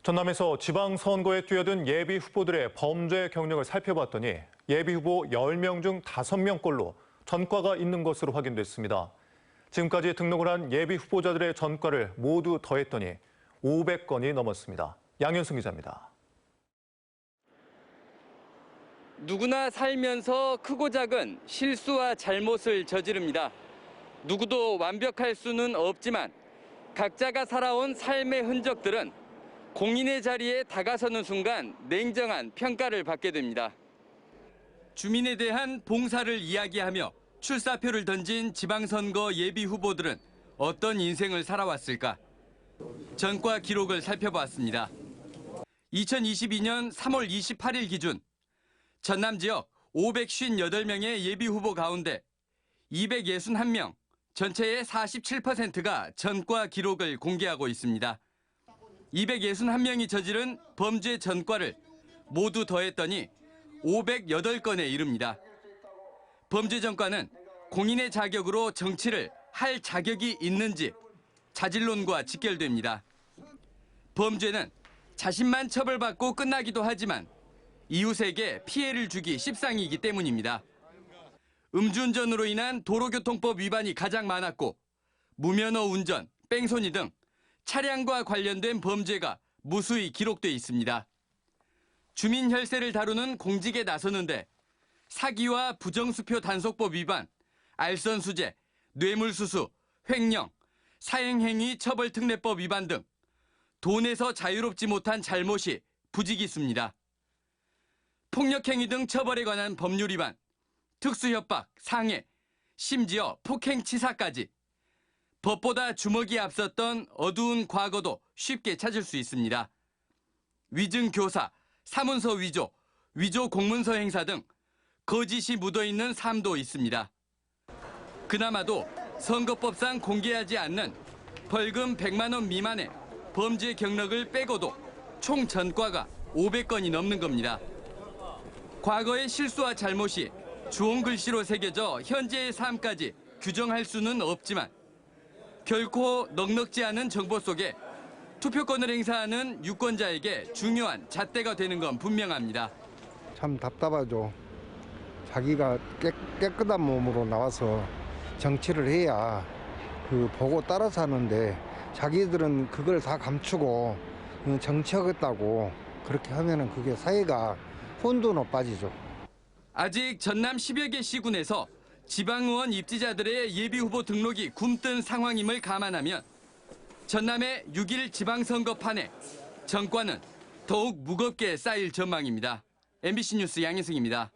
전남에서 지방선거에 뛰어든 예비 후보들의 범죄 경력을 살펴봤더니 예비 후보 10명 중 5명꼴로 전과가 있는 것으로 확인됐습니다. 지금까지 등록을 한 예비 후보자들의 전과를 모두 더했더니 500건이 넘었습니다. 양현승 기자입니다. 누구나 살면서 크고 작은 실수와 잘못을 저지릅니다. 누구도 완벽할 수는 없지만 각자가 살아온 삶의 흔적들은 공인의 자리에 다가서는 순간 냉정한 평가를 받게 됩니다. 주민에 대한 봉사를 이야기하며 출사표를 던진 지방선거 예비 후보들은 어떤 인생을 살아왔을까? 전과 기록을 살펴봤습니다. 2022년 3월 28일 기준 전남 지역 558명의 예비 후보 가운데 261명, 전체의 47%가 전과 기록을 공개하고 있습니다. 261명이 저지른 범죄 전과를 모두 더했더니 508건에 이릅니다. 범죄 전과는 공인의 자격으로 정치를 할 자격이 있는지 자질론과 직결됩니다. 범죄는 자신만 처벌받고 끝나기도 하지만 이웃에게 피해를 주기 십상이기 때문입니다. 음주운전으로 인한 도로교통법 위반이 가장 많았고 무면허 운전, 뺑소니 등 차량과 관련된 범죄가 무수히 기록돼 있습니다. 주민 혈세를 다루는 공직에 나서는데 사기와 부정수표 단속법 위반, 알선수재, 뇌물수수, 횡령, 사행행위 처벌특례법 위반 등 돈에서 자유롭지 못한 잘못이 부지기수입니다. 폭력행위 등 처벌에 관한 법률 위반, 특수협박, 상해, 심지어 폭행치사까지 법보다 주먹이 앞섰던 어두운 과거도 쉽게 찾을 수 있습니다. 위증교사, 사문서 위조, 위조 공문서 행사 등 거짓이 묻어있는 삶도 있습니다. 그나마도 선거법상 공개하지 않는 벌금 100만 원 미만의 범죄 경력을 빼고도 총 전과가 500건이 넘는 겁니다. 과거의 실수와 잘못이 주홍 글씨로 새겨져 현재의 삶까지 규정할 수는 없지만 결코 넉넉지 않은 정보 속에 투표권을 행사하는 유권자에게 중요한 잣대가 되는 건 분명합니다. 참 답답하죠. 자기가 깨끗한 몸으로 나와서 정치를 해야 보고 따라서 하는데 자기들은 그걸 다 감추고 정치하겠다고 그렇게 하면은 그게 사회가 혼돈으로 빠지죠. 아직 전남 10여 개 시군에서 지방의원 입지자들의 예비후보 등록이 굼뜬 상황임을 감안하면 전남의 6일 지방선거판에 전과는 더욱 무겁게 쌓일 전망입니다. MBC 뉴스 양혜승입니다.